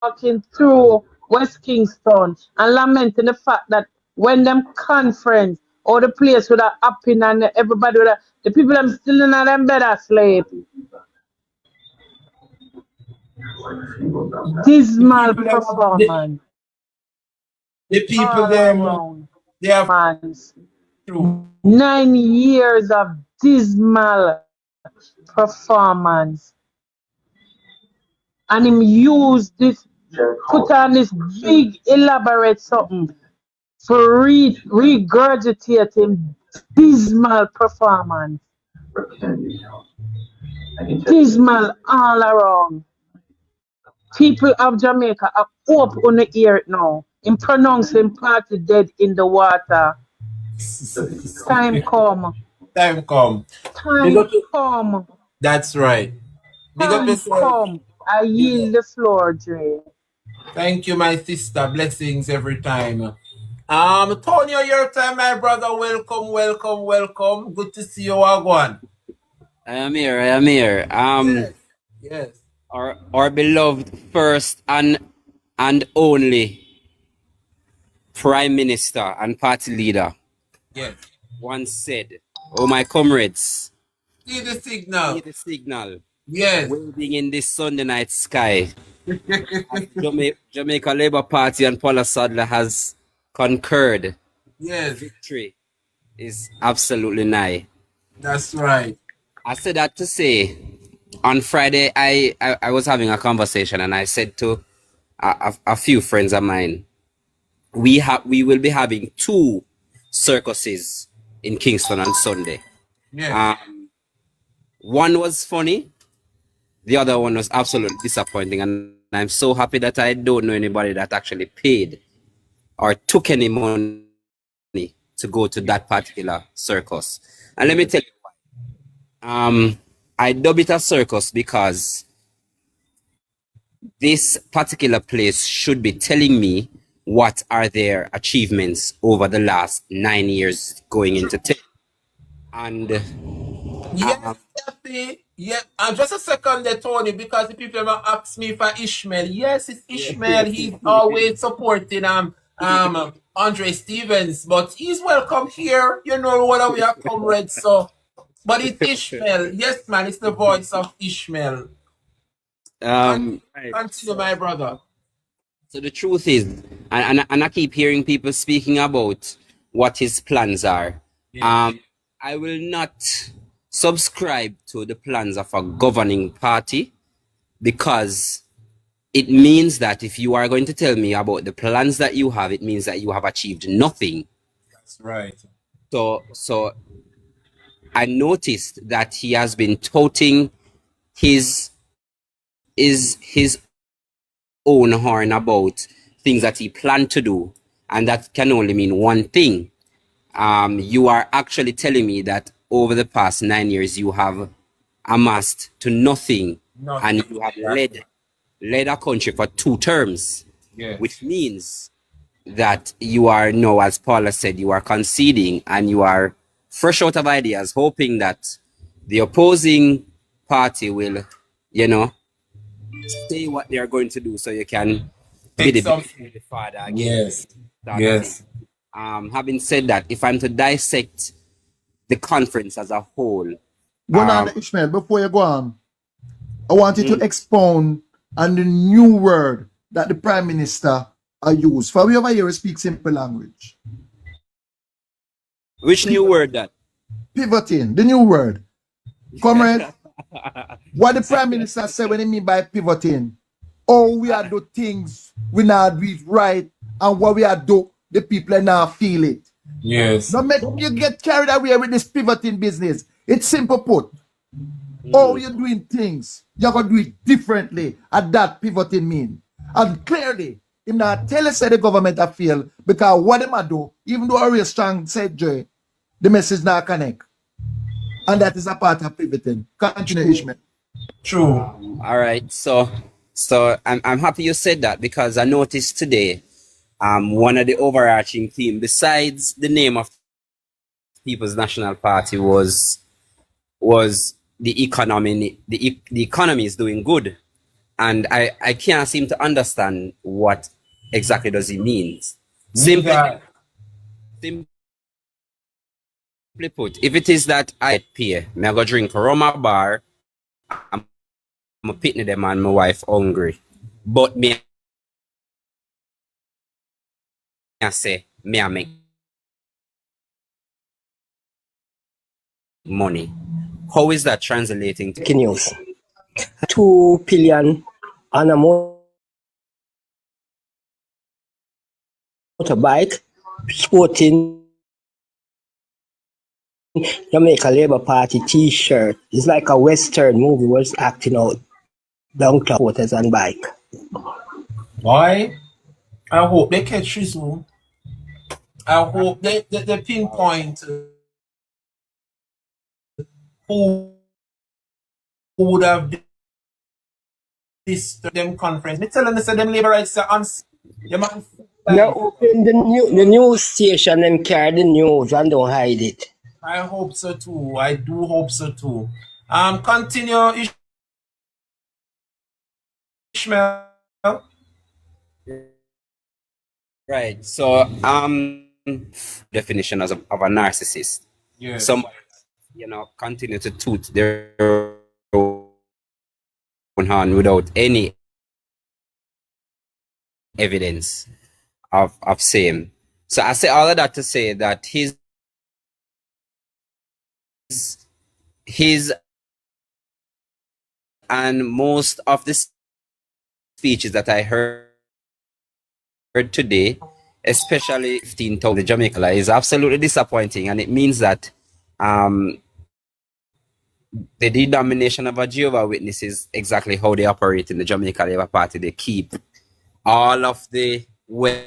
walking through West Kingston and lamenting the fact that when them conference or the place would have happened and everybody would have, the people them still in them bed asleep. The Dismal people them performance the people all them around. they have Man, true. 9 years of dismal performance. And him use this, put on this big elaborate something for regurgitate him dismal performance. Dismal all around. People of Jamaica are up on the ear now. In pronouncing party dead in the water. Time come. Time come. Big Time up to- come. that's right. Big up Time yourself. come. I yield the floor, Dre. Thank you, my sister. Blessings every time. Tonyo, your time, my brother. Welcome, welcome, welcome. Good to see you, Wagwan. I am here. I am here. Yes, yes, Our beloved first and only Prime Minister and party leader yes. once said, "Oh my comrades, See the see signal. the signal Yes. waving in this Sunday night sky." Jamaica Labour Party and Paula Sadler has concurred. Yes, Victory is absolutely nigh. that's right. I said that to say, on Friday, I was having a conversation and I said to a few friends of mine, we will be having two circuses in Kingston on Sunday. Yes. One was funny, the other one was absolutely disappointing, and I'm so happy that I don't know anybody that actually paid or took any money to go to that particular circus. And let me tell you, I dub it a circus because this particular place should be telling me what are their achievements over the last 9 years going into 10. And Yes, Kathy. Yeah, just a second there, Tony, because the people ever ask me for Ishmael. Yes, it's Ishmael. He's always supporting Andre Stevens, but he's welcome here. You know what we are comrades, so but it's Ishmael. Yes, man, it's the voice of Ishmael. right. Continue, my brother. So the truth is, and I keep hearing people speaking about what his plans are. Yes. I will not subscribe to the plans of a governing party because it means that if you are going to tell me about the plans that you have, it means that you have achieved nothing. That's right. So I noticed that he has been touting his his own horn about things that he planned to do, and that can only mean one thing. You are actually telling me that over the past 9 years you have amassed to nothing, Nothing. and you have led a country for 2 terms, Yes. which means that you are now, as Paula said, you are conceding and you are fresh out of ideas, hoping that the opposing party will, you know, say what they are going to do so you can be Take the some. best of the father again. Yes. Sort of thing. Yes. Having said that, if I'm to dissect the conference as a whole, Go on, Ishmael, before you go on, I want you to expound on the new word that the Prime Minister used. For we over here, we speak simple language. which new word that? Pivoting, the new word. Comrade, what the Prime Minister said when he mean by pivoting, oh, we are do things we not do it right, and what we are do, the people are not feel it. Yes. Don't make you get carried away with this pivoting business. It's simple put. Oh, you're doing things, you're going to do it differently, and that pivoting mean. And clearly, him not tell us that the government have failed, because what them a do, even though Ariel Strong said, Joy, the message not connect. And that is a part of pivoting. Continue, Ishmael. True. All right, so I'm happy you said that because I noticed today, one of the overarching theme besides the name of People's National Party was the economy. The economy is doing good, and I can't seem to understand what exactly does he mean. Neither. Simply put, if it is that I pay, me I go drink rum a bar, I'm a pitney them and my wife hungry. But me I say, me I make money. How is that translating to News. 2 billion on a motorbike sporting Jamaica Labour Party t-shirt. It's like a Western movie was acting out downtown supporters and bike. Why? I hope they catch his room. I hope they pinpoint who would have this them conference. Me telling them them labor rights are on. Now open the news station and carry the news and don't hide it. I hope so too. I do hope so too. Continue, Ishmael. right? So definition of a narcissist. Yes. Somebody, continue to toot their own horn without any evidence of same. So I say all of that to say that his and most of the speeches that I heard today, especially 15,000 the Jamaica is absolutely disappointing, and it means that the denomination of a Jehovah's Witness is exactly how they operate in the Jamaica Labour Party. They keep all of the wealth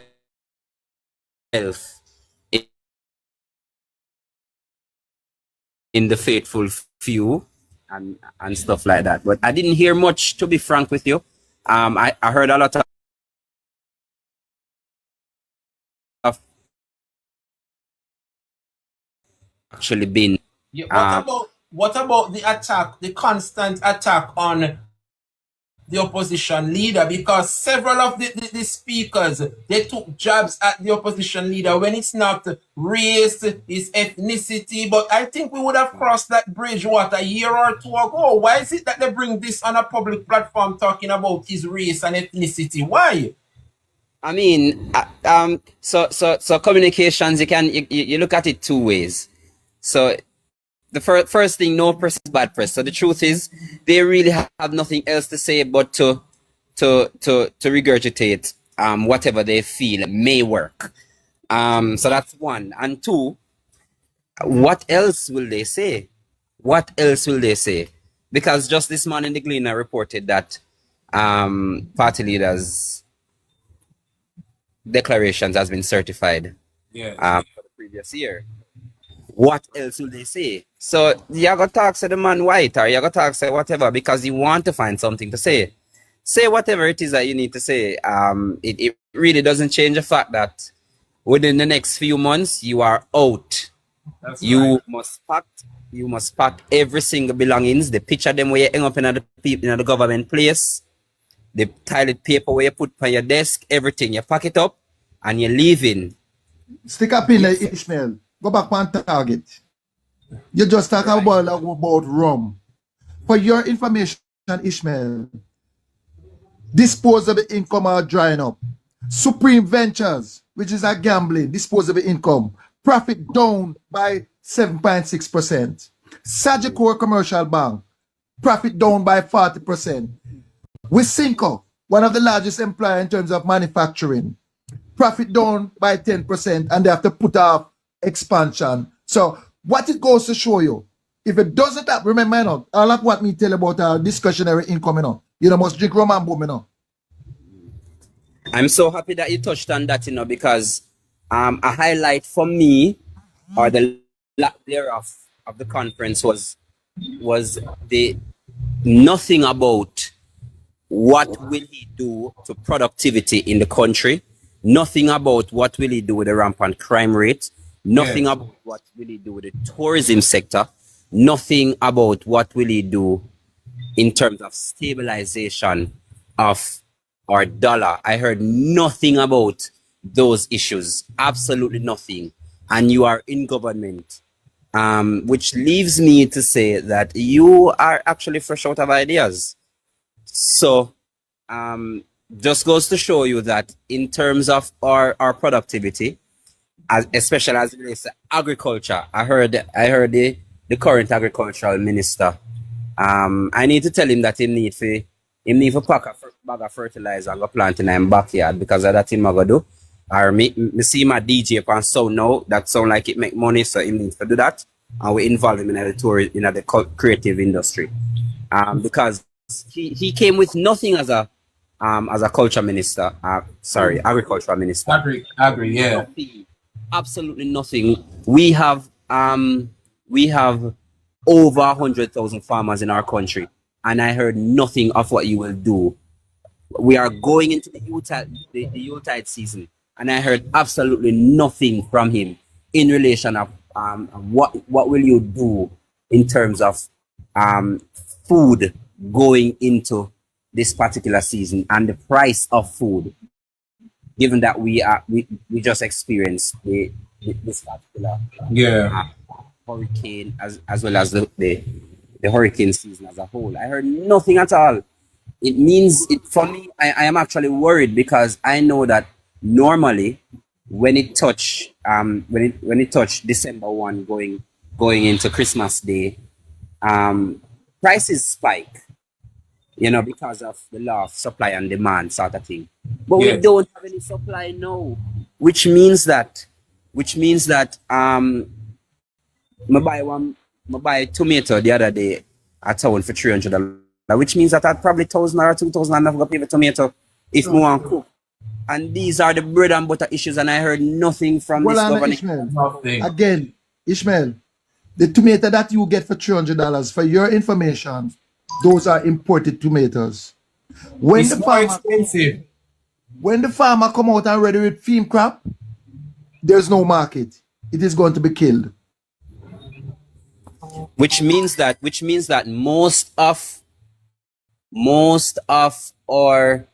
in the faithful few and stuff like that. But I didn't hear much, to be frank with you. I heard a lot of actually been. Yeah, what about the attack, the constant attack on the opposition leader? Because several of the speakers, they took jabs at the opposition leader when it's not race, it's ethnicity. But I think we would have crossed that bridge, a year or two ago. Why is it that they bring this on a public platform talking about his race and ethnicity? Why? I mean, so communications, you look at it two ways. So the first thing, no press is bad press. So the truth is, they really have nothing else to say but to regurgitate whatever they feel may work. So that's one. And two, what else will they say? What else will they say? Because just this morning, the Gleaner reported that party leaders' declarations has been certified for the previous year. What else will they say? So you gotta talk to the man white, or you gotta talk to whatever, because you want to find something to say. Say whatever it is that you need to say. It really doesn't change the fact that within the next few months you are out. That's you right. must pack every single belongings, the picture them where you hang up in the government place, the toilet paper where you put on your desk, everything. You pack it up and you're leaving. Stick up in there, Ishmael. Go back on target. You just talk about rum. For your information, Ishmael, disposable income are drying up. Supreme Ventures, which is a gambling, disposable income, profit down by 7.6%. Sagicor Commercial Bank, profit down by 40%. Wisynco, one of the largest employer in terms of manufacturing, profit down by 10%, and they have to put off expansion. So what it goes to show you, if it doesn't happen, remember, all of what me tell about our discretionary income, you must drink rum and boom, I'm so happy that you touched on that, because a highlight for me, or the lack thereof of the conference, was the nothing about what will he do to productivity in the country, nothing about what will he do with the rampant crime rate, nothing about what will he do with the tourism sector, nothing about what will he do in terms of stabilization of our dollar. I heard nothing about those issues, absolutely nothing. And you are in government, which leaves me to say that you are actually fresh out of ideas. So, just goes to show you that in terms of our productivity, especially as it relates to agriculture, I heard the current agricultural minister. I need to tell him that him need for pack a bag of fertilizer and go plant in him backyard because of that him a go do. Or me see my DJ on sound now that sound like it make money, so him need to do that. And we involve him in the creative industry. Because he came with nothing as a culture minister. Sorry, agricultural minister. Agree, yeah. Nothing, absolutely nothing. We have over 100,000 farmers in our country, and I heard nothing of what you will do. We are going into the Yuletide season, and I heard absolutely nothing from him in relation of what will you do in terms of food going into this particular season and the price of food, given that we just experienced this particular Yeah. hurricane as well as the hurricane season as a whole. I heard nothing at all. It means it for me. I am actually worried because I know that normally when it touch December 1 going into Christmas Day, prices spike, because of the law of supply and demand sort of thing. But we Yes. don't have any supply now, which means that I buy tomato the other day at town for $300, which means that I'd probably 1,000 or 2,000 and never pay for tomato if we want cook. And these are the bread and butter issues, and I heard nothing from Well, this I'm government. Ishmael. Nothing. Again, Ishmael, the tomato that you get for $300, for your information, those are imported tomatoes. When It's the more farmer expensive. come out and ready with theme crop, there's no market. It is going to be killed. Which means that most of our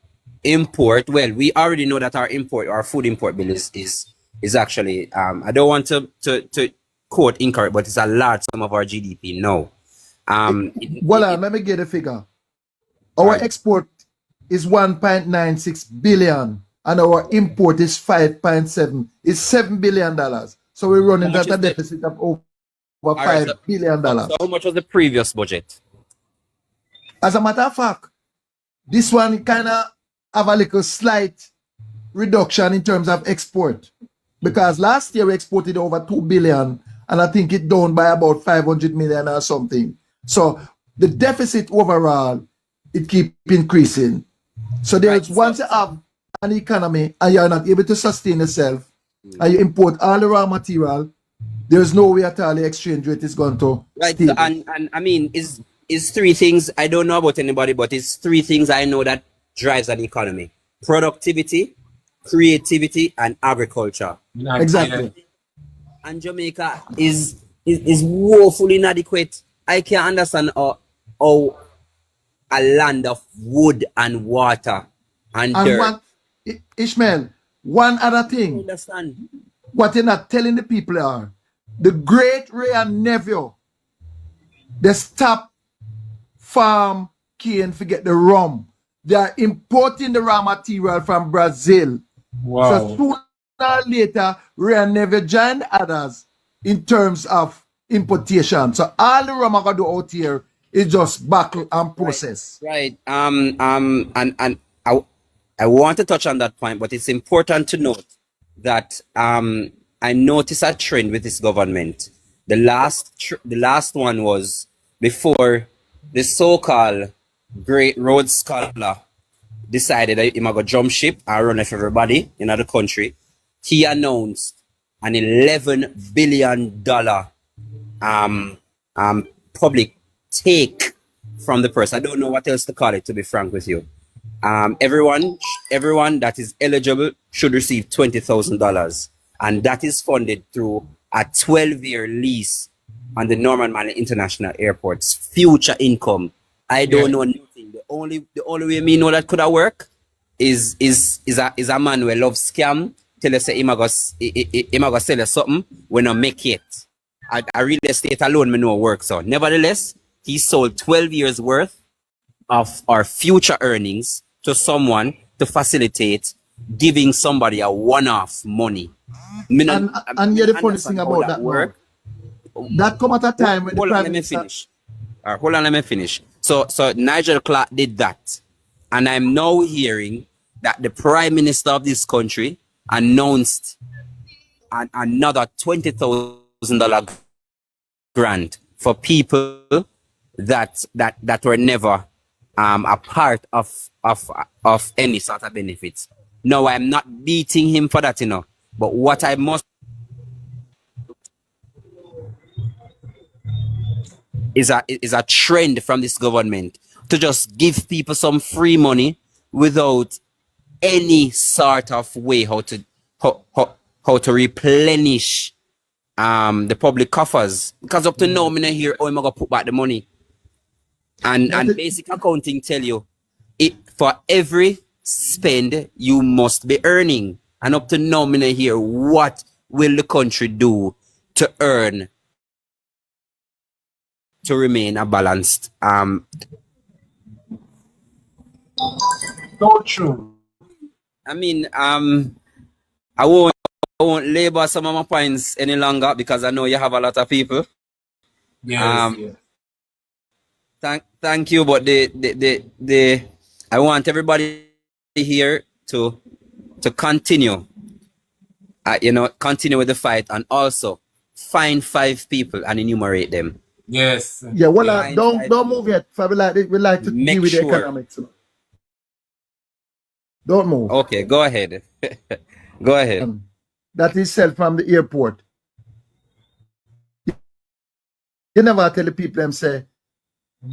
import, well, we already know that our food import bill is actually, I don't want to quote incorrect, but it's a large sum of our GDP now. Let me get a figure. Our Right. export is 1.96 billion and our import is 5.7. It's $7 billion. So we're running How much at a is the- deficit of over All right, $5 billion. so how much was the previous budget? As a matter of fact, this one kind of have a little slight reduction in terms of export. Because last year we exported over 2 billion and I think it down by about 500 million or something. So the deficit overall, it keep increasing. So there's Right, once you have an economy and you're not able to sustain yourself and you import all the raw material, there's no way at all the exchange rate is going to Right, stay. so, and I mean, is three things. I don't know about anybody, but it's three things I know that drives an economy: productivity, creativity, and agriculture. Exactly. And Jamaica is woefully inadequate. I can't understand how a land of wood and water and And dirt. Ishmael, one other I thing, understand. what you're not telling the people are, the great Ray and nephew, they stop farm cane to get the rum. They are importing the raw material from Brazil. Wow. So sooner or later, Ray and nephew join others in terms of importation. So all the rum I got do out here is just bottle and process. Right. And I want to touch on that point, but it's important to note that I noticed a trend with this government. The last one was before the so-called great road scholar decided that he might go jump ship and run for everybody in the country. He announced an $11 billion public take from the person. I don't know what else to call it, to be frank with you. Everyone that is eligible should receive $20,000, and that is funded through a 12-year lease on the Norman Manley International Airport's future income. I don't know nothing. The only way me know that could have work is a man who love scam tell you say him a go sell you something when I make it. A real estate alone me know work. So nevertheless, he sold 12 years worth of our future earnings to someone to facilitate giving somebody a one-off money. And yeah, the funny thing about that now, that come at a time when the Hold on, Prime let me Minister... finish. Hold on, let me finish. So Nigel Clark did that. And I'm now hearing that the Prime Minister of this country announced another $20,000 grant for people that were never a part of any sort of benefits. No, I'm not beating him for that, But what I must is a trend from this government to just give people some free money without any sort of way how to replenish the public coffers. Because up to now, me not hear how am I gonna put back the money. And basic accounting tell you it for every spend you must be earning. And up to now, me not hear what will the country do to earn to remain a balanced So true. I mean I won't labor some of my points any longer because I know you have a lot of people. Yes. Thank you, but the I want everybody here to continue continue with the fight and also find 5 people and enumerate them. Yes. Yeah, well, Find don't 5 move people. yet. We like to Make deal with the sure. economics. Don't move. Okay, go ahead. Go ahead. That is sent from the airport. You never tell the people them say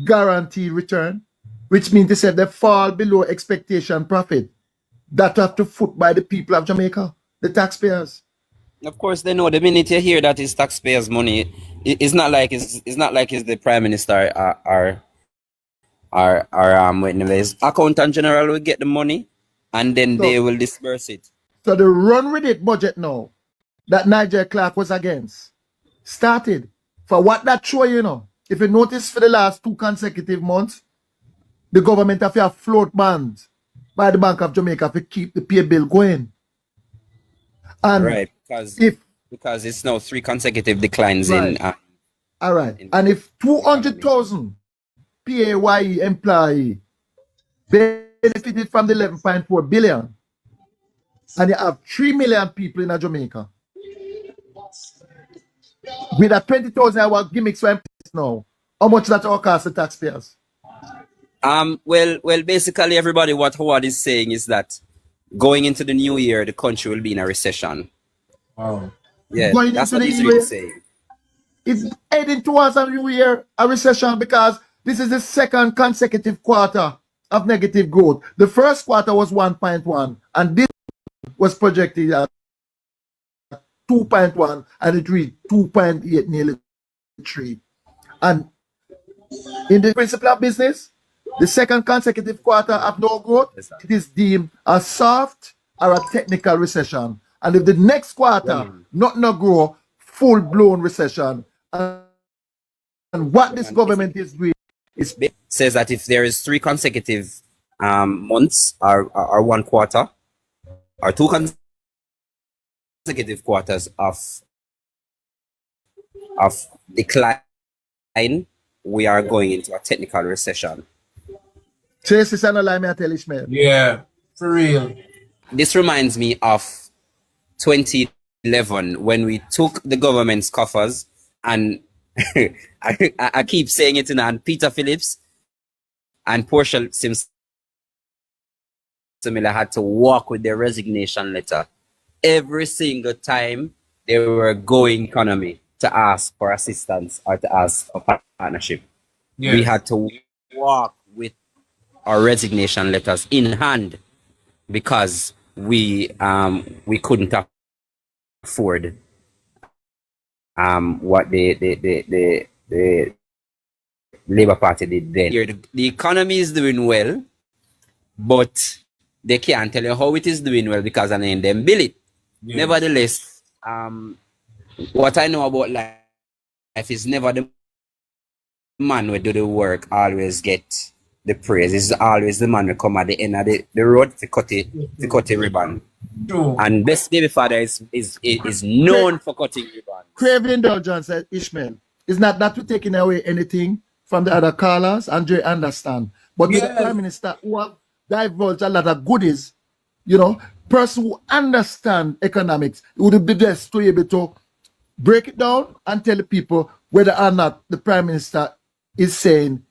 guaranteed return, which means they say they fall below expectation profit. That have to foot by the people of Jamaica, the taxpayers. Of course, they know the minute you hear that it's taxpayers' money, it's not like it's the Prime Minister or whatever. Accountant General will get the money and then they will disperse it. So the run with it budget now that Nigel Clark was against started. For what that show, if you notice for the last 2 consecutive months, the government have a float band by the Bank of Jamaica to keep the pay bill going. And right, because it's now 3 consecutive declines in. All right. And if 200,000 PAYE employee benefited from the 11.4 billion, and you have 3 million people in Jamaica, with a 20,000 hour gimmicks for employees now, how much that all cost the taxpayers? Well, basically, everybody, what Howard is saying is that going into the new year, the country will be in a recession. Wow. Yeah, Going that's into what the he's new really year, saying. it's heading towards a new year, a recession, because this is the second consecutive quarter of negative growth. The first quarter was 1.1, and this was projected at 2.1, and it reached 2.8, nearly 3. And in the principle of business, the second consecutive quarter of no growth, it is deemed a soft or a technical recession. And if the next quarter not grow, full-blown recession. And what this government is doing is says that if there is 3 consecutive months or 1 quarter or 2 consecutive quarters of decline, we are going into a technical recession. Chase is not lie, me I tell Ishmael. Yeah, for real. This reminds me of 2011 when we took the government's coffers and I keep saying it, and Peter Phillips and Portia Simpson had to walk with their resignation letter every single time they were going economy to ask for assistance or to ask for partnership. Yes. We had to walk with our resignation letters in hand because we couldn't afford what the Labour Party did then. Here, the economy is doing well, but they can't tell you how it is doing well because I mean them bill it. Yes. Nevertheless, what I know about life is never the man who do the work always get the praise. It's always the man who come at the end of the road to cut the ribbon. True. And best baby father is known for cutting ribbons. Crave indulgence, Ishmael. It's not that we're taking away anything from the other callers, and Joy understand. But with the Prime Minister who have divulged a lot of goodies, you know, person who understand economics would be best to be able to break it down and tell the people whether or not the Prime Minister is saying,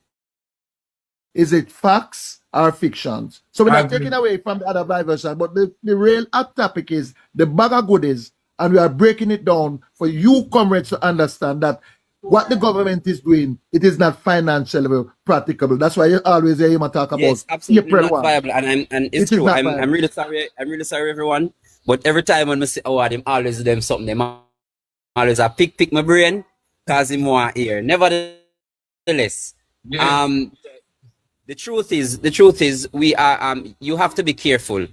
is it facts or fictions? So we're not taking away from the other version, but the real hot topic is the bag of goodies, and we are breaking it down for you comrades to understand that what the government is doing, it is not financially practicable. That's why you always hear him talk about absolutely April not 1. viable, and it's true. I'm really sorry. I'm really sorry, everyone. But every time when I say, oh, them always do them something, them always a pick my brain, cause him want here. Nevertheless, the truth is, we are you have to be careful.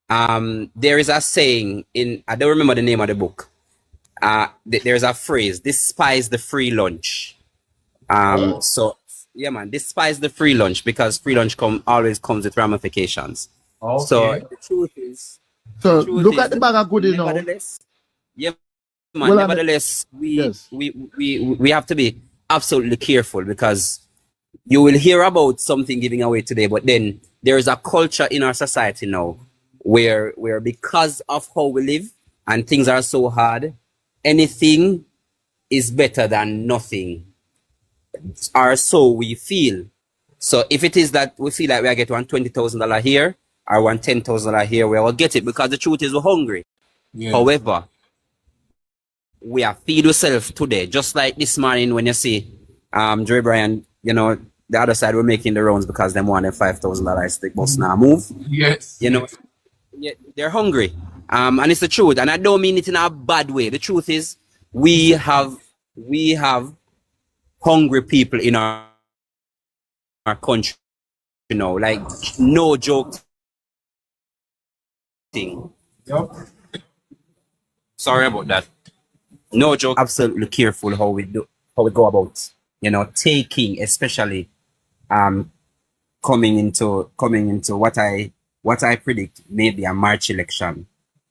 There is a saying in, I don't remember the name of the book. There's a phrase, despise the free lunch. So yeah, man, despise the free lunch, because free lunch always comes with ramifications. Okay. So the truth is, so look at the bag of goodies now. Yeah, man, nevertheless, we have to be absolutely careful, because you will hear about something giving away today, but then there is a culture in our society now where because of how we live and things are so hard, anything is better than nothing, or so we feel. So if it is that we feel like we are getting $120,000 here or $110,000 here, we will get it, because the truth is we're hungry. Yes. However, we are feed ourselves today, just like this morning when you see Dre Bryan, you know, the other side were making the rounds because they wanted $5,000 stick bus now move. Yes. You know, yeah, they're hungry. And it's the truth. And I don't mean it in a bad way. The truth is we have hungry people in our country, you know, like no joke thing. Yep. Sorry about that. No joke. Absolutely careful how we go about, you know, taking, especially coming into what I predict maybe a March election,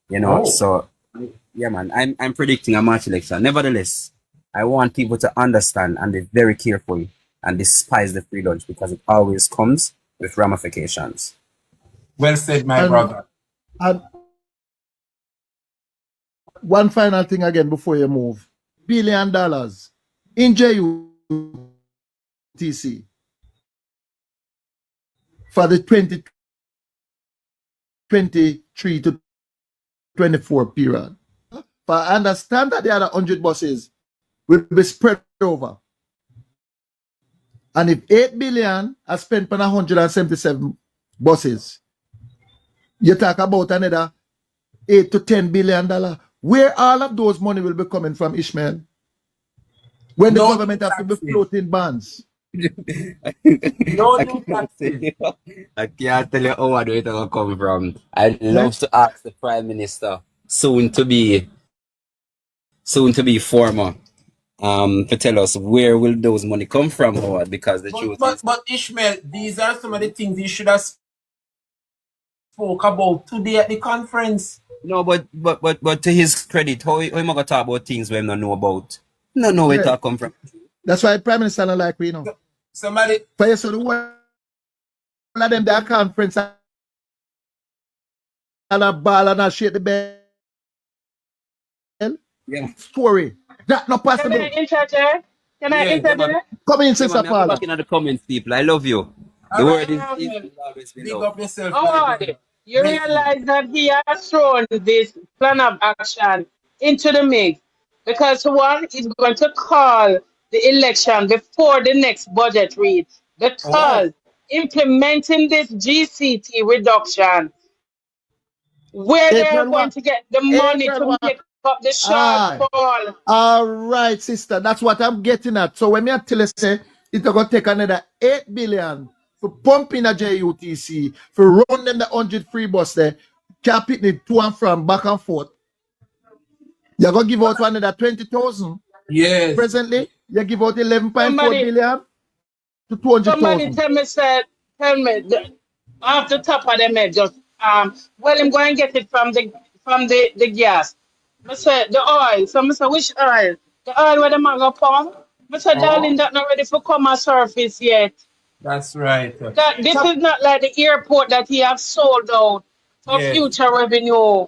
you know. So yeah, man, I'm predicting a March election. Nevertheless, I want people to understand and be very careful and despise the free lunch, because it always comes with ramifications. Well said, my brother. And one final thing again before you move. $1 billion in JUTC for the 2023 to 24 period. But I understand that the other 100 buses will be spread over. And if 8 billion are spent on 177 buses, you talk about another $8 to $10 billion. Where all of those money will be coming from, Ishmael? When the government have to be floating bonds. I can't tell you how I do it will come from. I'd love to ask the Prime Minister, soon to be former, to tell us where will those money come from, Howard, because the truth is... But Ishmael, these are some of the things you should have spoke about today at the conference. No, but to his credit, how am I going to talk about things we don't know about? No, where it come from. That's why Prime Minister not like we know. Somebody... For you, so the one of them that conference and a ball and a shake the bell. Yeah. Story. That not possible. Can I interject? Come in, Sister Paula. Back in the comments, people. I love you. The word is always big up yourself. You realize that he has thrown this plan of action into the mix, because one is going to call the election before the next budget read, because implementing this GCT reduction, where they're going to get the money to make up the shortfall. All right, sister. That's what I'm getting at. So when me tell you say it's going to take another 8 billion for pumping a JUTC, for run them the 100 free bus there, cap it to and from, back and forth. You're going to give out another 20,000. Yes. Presently, you give out 11.4 billion to Somebody 200,000. tell me, off the top of them head, just well, I'm going to get it from the gas. I said the oil. So I said which oil? The oil where the man go pump. I said, darling, Oh, that not ready for come on surface yet. that's right. That this is not like the airport that he have sold out for Yes. future revenue.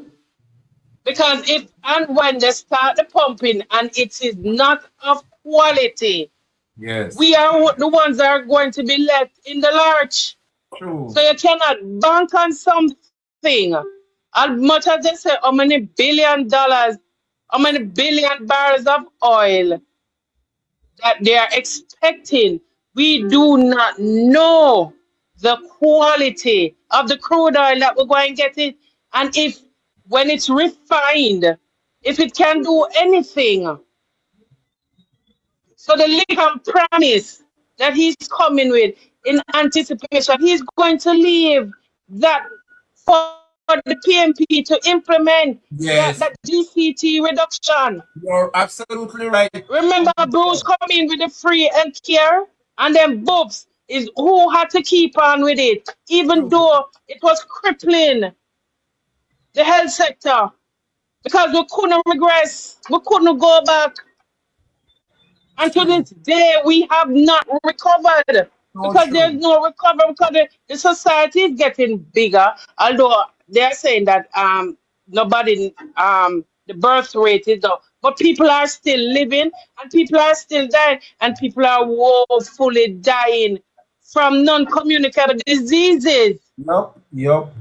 Because if and when they start the pumping and it is not of quality, Yes. we are the ones that are going to be left in the lurch. True. So you cannot bank on something. As much as they say how many $1 billion, how many billion barrels of oil that they are expecting, we do not know the quality of the crude oil that we're going to get it. And if when it's refined, if it can do anything. So the Lincoln promise that he's coming with in anticipation, he's going to leave that for the PNP to implement Yes. that GCT reduction. You're absolutely right. Remember Bruce coming with the free healthcare, and then Bobs is who had to keep on with it, even True. though it was crippling the health sector because we couldn't regress, we couldn't go back. And to True. this day, we have not recovered So because there's true. no recovery because the society is getting bigger. Although they're saying that nobody the birth rate is up, but people are still living and people are still dying and people are woefully dying from non-communicable diseases Yup. Yup.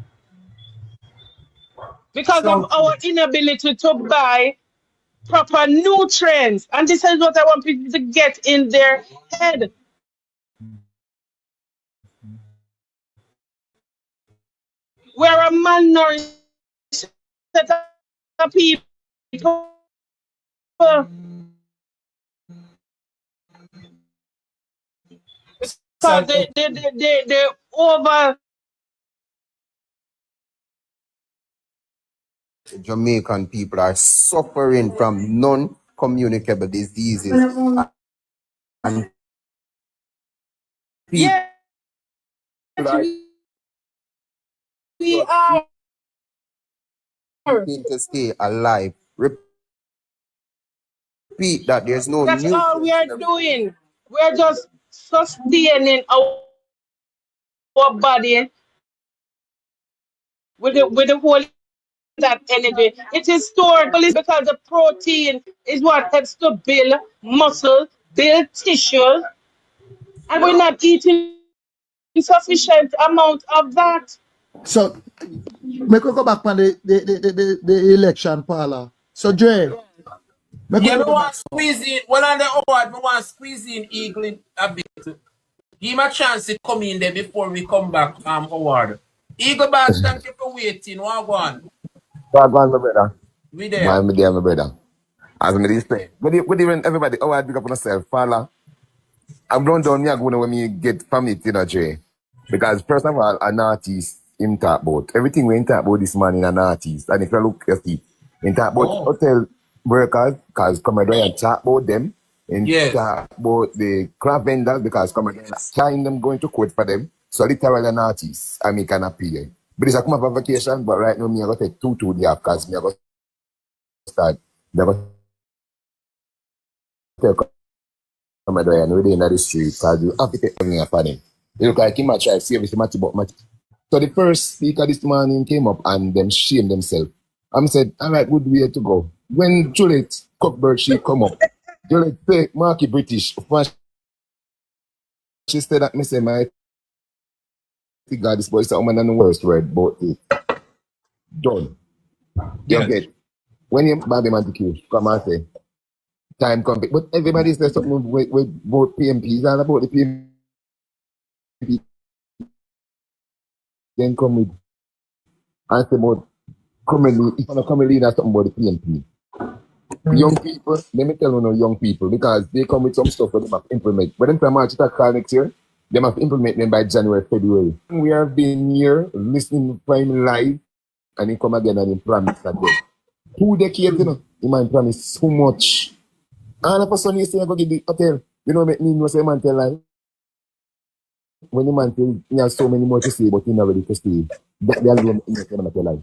because of So true. our inability to buy proper nutrients. And this is what I want people to get in their head. We're a malnourished set of people. It's Because they over. Jamaican people are suffering from non-communicable diseases, and people Yes, are we just are. eating to stay alive. Repeat that there's no That's all we nutrients are in everything. doing. We're just sustaining our body with the whole that energy. It is stored because the protein is what helps to build muscle, build tissue, and we're not eating sufficient amount of that. So, make we go back on the election parlor. So, Dre, make we yeah, me go want back. squeeze in. Well, on the award, me want squeeze in Eagle in a bit. Give him a chance to come in there before we come back. Award. Eagle Bash, thank you for waiting. What one? Go on, my brother. We Go there. on, my brother. As me dey say, good evening, everybody. Oh, I pick up on myself, Fala. I'm going down here going when me get from it, Jay. Because first of all, an artist him talk about. Everything we talk about this man in an artist. And if you look at it, in talk about Oh. hotel workers, because come and talk about them. And Yes. talk about the craft vendors, because come and time them going to quote for them. So literally an artist, I make an appeal. But it's a come up on vacation, but right now me I go take two days because me I go start. Me I go take come and within the street because you have to take money for them. You look like him a try to save his match, but match. So the first speaker this morning came up and them shamed themselves. I said, all right, good way to go. When Juliet Cockbird she come up, Juliet say, Marky British. First she said that me say, my God, this boy is a woman and the worst word, but it done. You Yes. get when you Bobby man to kill, come and say, time come. But everybody says something with both PMP. It's all about the PMP. Then come with and say about commonly, if I'm not commonly, that's something about the PMP. Young people, let me tell you, young people, because they come with some stuff that they must implement. But then March call next year, they must implement them by January, February. We have been here listening to him live, and he come again and he promise again. 2 decades, he might promise so much. And of a sudden, you say, I go get the hotel. You know, make me know, say, man, tell lie. When the man tell, he has so many more to say, but he's not ready to say. That they alone make him tell lie.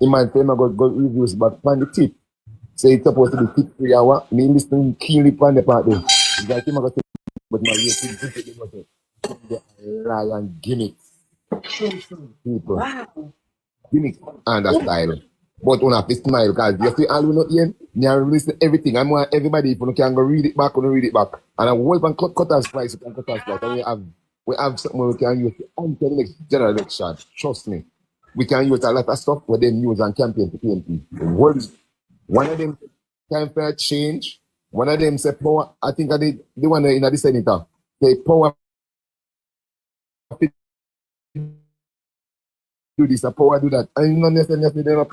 The man tell him, I go reviews back on the tip. Say it's supposed to be tip 3 hour. Me listening keenly on the part there. It's like him, I go say, but my way to lie and gimmicks. People. Wow. Gimmicks and that style. But on have to smile because you see all we not in, you listen to everything. I want everybody, if you can go read it back, you read it back. And I will and cut and splice, you can cut and splice. And we have something we can use until the next general election. Trust me. We can use a lot of stuff for them use and campaign to PNP. One of them time for change. One of them say power. I think I did the one in the senator. Say power do this, a power do that. And not necessarily they not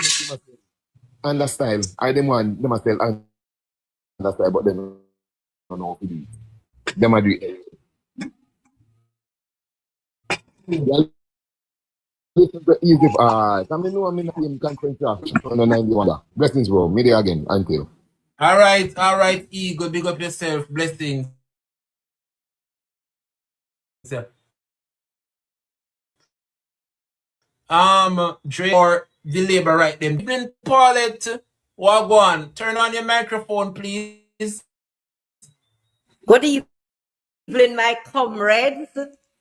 and the style. I them want them style and the style, but they don't know how to do it. Them a do it. Well, listen to easy. I know I'm in the same conference. No, 91. Blessings, bro. Me there again. Until. All right, Eagle. Big up yourself. Blessings. Dre or the labor right them. Evening, Paulette. Wagwan. Turn on your microphone, please. Good evening, my comrades.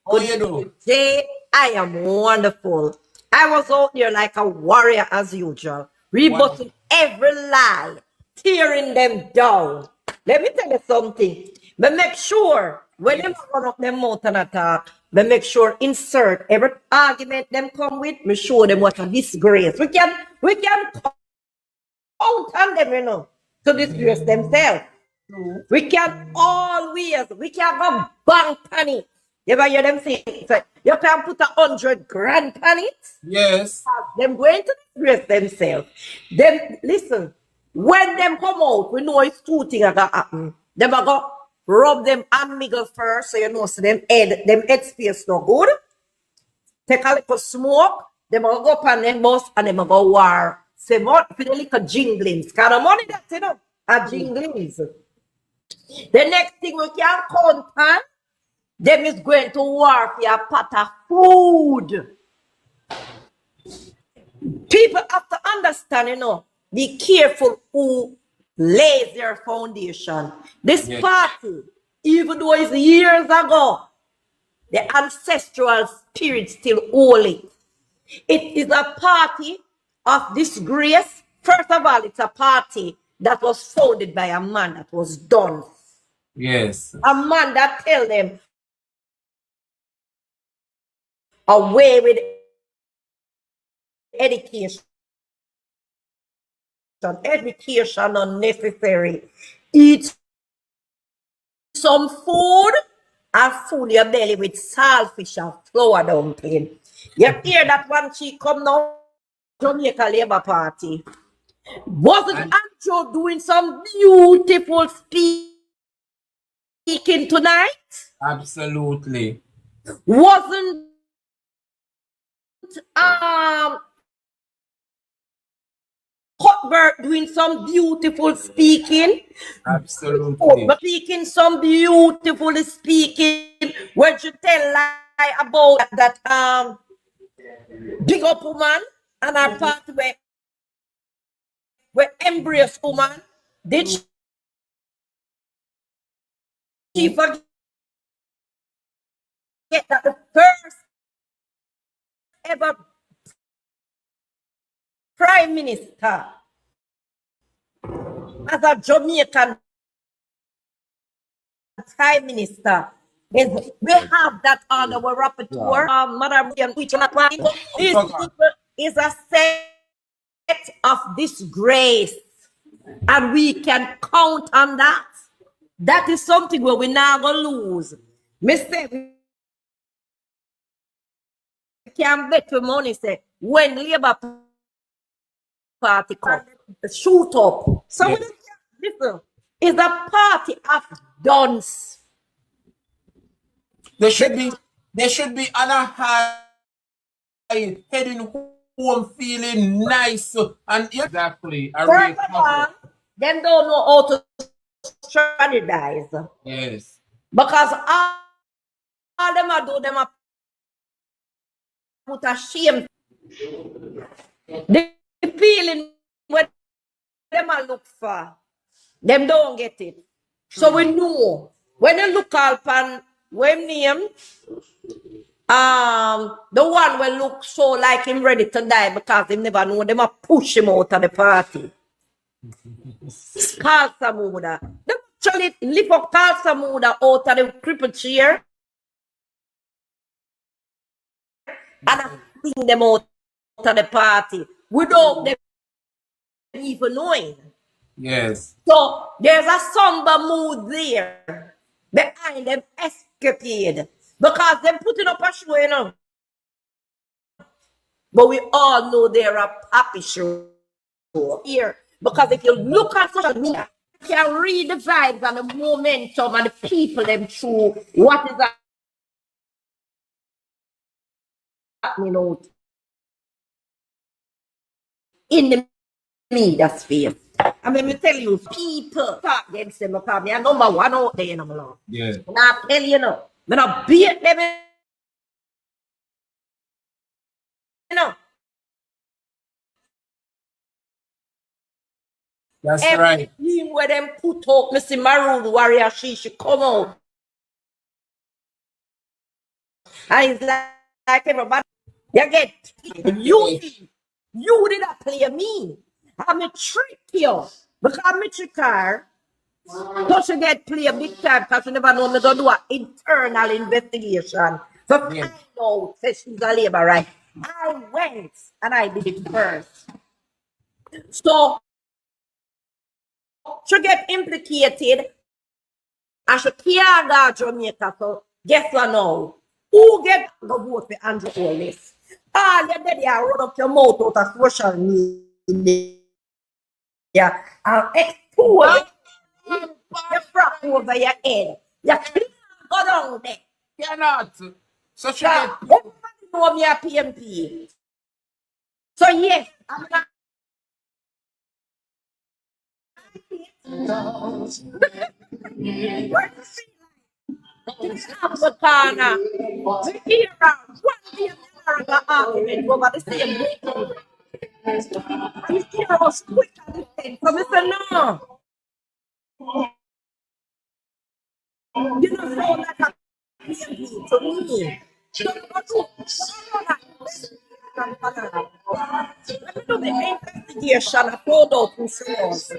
How you do? Day, I am wonderful. I was out there like a warrior as usual, rebutting every lie, tearing them down. Let me tell you something. But make sure when them run up them mouth and attack, but make sure insert every argument them come with. Me show them what a disgrace. We can count on them, to disgrace themselves. We can go bank on it. You ever hear them say, you can put 100 grand on it? Yes. Them going to disgrace themselves. Then, listen, when them come out, we know it's 2 things that happen. Them are go rub them amigos first, so you know, so them head space no good. Take a little smoke, them are go up on them bus, and them are go war. Say more, for the little jinglings. Kind of money that, a jinglings. The next thing we can count on, them is going to war for a pot of food. People have to understand, be careful who lays their foundation. This party, even though it's years ago, the ancestral spirit still hold it. It is a party of disgrace. First of all, it's a party that was founded by a man that was done. Yes. A man that tell them away with education. Education unnecessary. Eat some food and fool your belly with saltfish and flour dumpling. You hear that one she come now, Jamaica Labour Party. Wasn't Andrew doing some beautiful speaking tonight? Absolutely. Wasn't Cuthbert doing some beautiful speaking? Absolutely. Speaking some beautiful speaking. When you tell lie about that big up woman and our part where embrace woman, did she forget that the first ever prime minister as a Jamaican prime minister is we have that on our repertoire. Madam, this is a set of disgrace, and we can count on that. That is something where we're not gonna lose. Mistake. Can bet for money say when Labour Party come shoot up. So we listen, it's a party of dons. They should be on a high, heading home feeling nice and exactly a First of recover. all, them don't know how to strategize. Yes. Because all them a do, them a put a shame. The feeling what them a look for, them don't get it. So we know when you look up and when name the one will look so like him ready to die because him never know them a push him out of the party. Carl Samuda. Them actually lift up Carl Samuda out of the crippled chair and fling them out of the party without them even knowing. Yes. So there's a somber mood there behind them escapade because they're putting up a show, you know. But we all know they're a happy show here because if you look at social media, you can read the vibes and the momentum and the people them through what is happening out in the media space. And let me tell you, people talk against them because they are number one out there, you know. Yeah. And I tell you, no, I'm not beat them, you know. That's right. Everything where them put out, Mr. Maroon Warrior, she should come out. And it's like everybody, you get, you did not play me. I'm a trick you. Because I'm a tricker. So she get play big time because she never know me to do an internal investigation. So find out, say she's a labor right. I went and I did it first. So she get implicated and she can't go to Jamaica. So guess what now? Who get the vote for Andrew Hollis? All you did you run up your mouth out of social media and expose your crap over your head. You can't go down there. Cannot. So she Yeah, get everybody know me a PNP. So yes, I'm not. Where you see Africana? We hear one day America argument over the same thing. You hear us quick and defend. So Mr. No, you know sound like a PNP to me. So you go to let me do the investigation and find out who she was.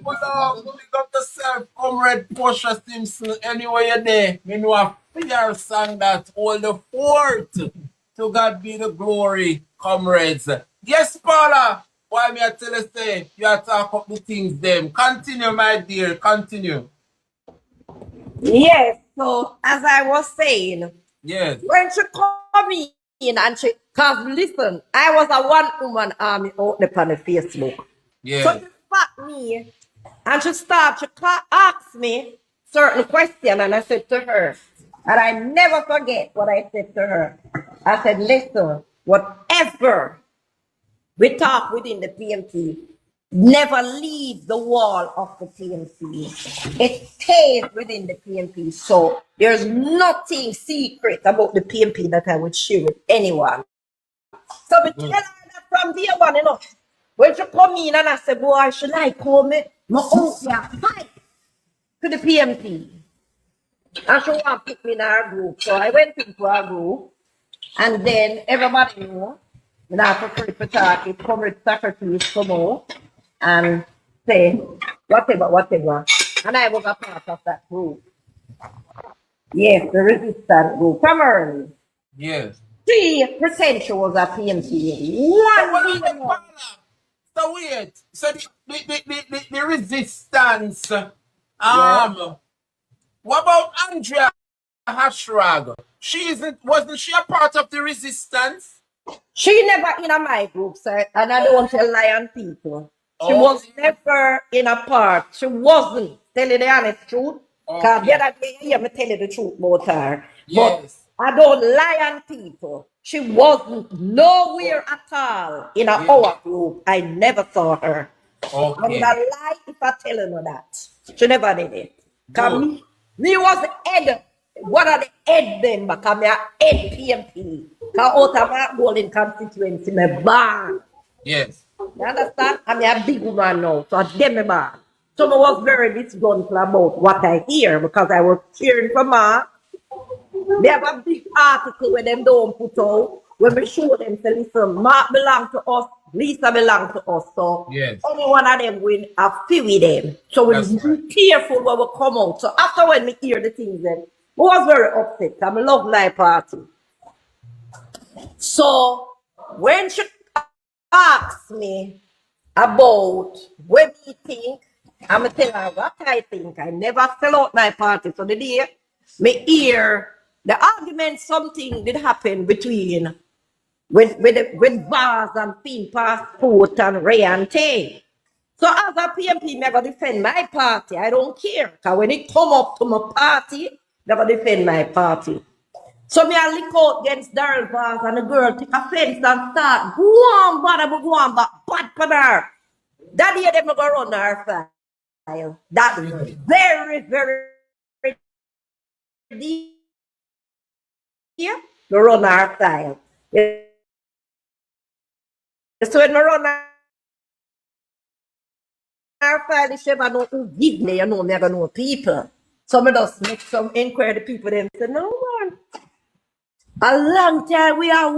Pull up, big up yourself, Comrade Portia Simpson. Anywhere you're there, me know a fear song that hold the fort. To God be the glory, comrades. Yes, Paula. Why me I tell you say you are talk up the things them. Continue, my dear. Continue. Yes, so as I was saying, Yes. when she come in and she, cause listen, I was a one-woman army out there on the Facebook. So Yes. she spot me and she ask me certain question and I said to her, and I never forget what I said to her. I said, listen, whatever we talk within the PMP, never leave the wall of the PMP. It stays within the PMP. So there's nothing secret about the PMP that I would share with anyone. So we tell her that from day one, when she come in and I say, boy, she like how me out there fight to the PMP. And she want to put me in her group. So I went into her group and then everybody knew. And I prefer to talk, it come with secretaries come out and say whatever. And I was a part of that group. Yes, the resistance group, primarily. Yes. 3% she was a PMP. So what One about million. Paula? So wait. So the resistance. Yeah. What about Andrea Hashrag? Wasn't she a part of the resistance? She never in a my group, sir, and I don't tell lion people. She Oh, was never in a part. She wasn't telling the honest truth. Because the okay. other day, you hear me tell you the truth about her. But Yes. I don't lie on people. She wasn't nowhere at all in Yeah. our group. I never saw her. I would Okay. have lied if I tell her that. She never did it. Because Good. me was the head, one of the head them, because me a head PMP. Because out of my golden constituency, me born. Yes. You understand? I'm a big woman now, so them me born. So I was very disgruntled about what I hear because I was cheering for Mark. They have a big article where them don't put out, when we show them, say, listen, Mark belong to us, Lisa belong to us. So Yes. only one of them will have feel with them. So we That's right. be careful when we come out. So after when we hear the things then, I was very upset. I love my party. So when she asked me about what we think, I'm going to tell her what I think. I never sell out my party. So the day me hear the argument, something did happen between with Vaz and Pin Passport and Ray and Tay. So as a PMP, me go defend my party. I don't care. Because when it come up to my party, me go defend my party. So me I look out against Daryl Vaz and the girl take offense and start go on bad for her. That year them go run her file. That very, very dear go run her file. So when me run her file, she never know who give me, me I know people. So me just make some inquiry to people them say, no man. A long time we are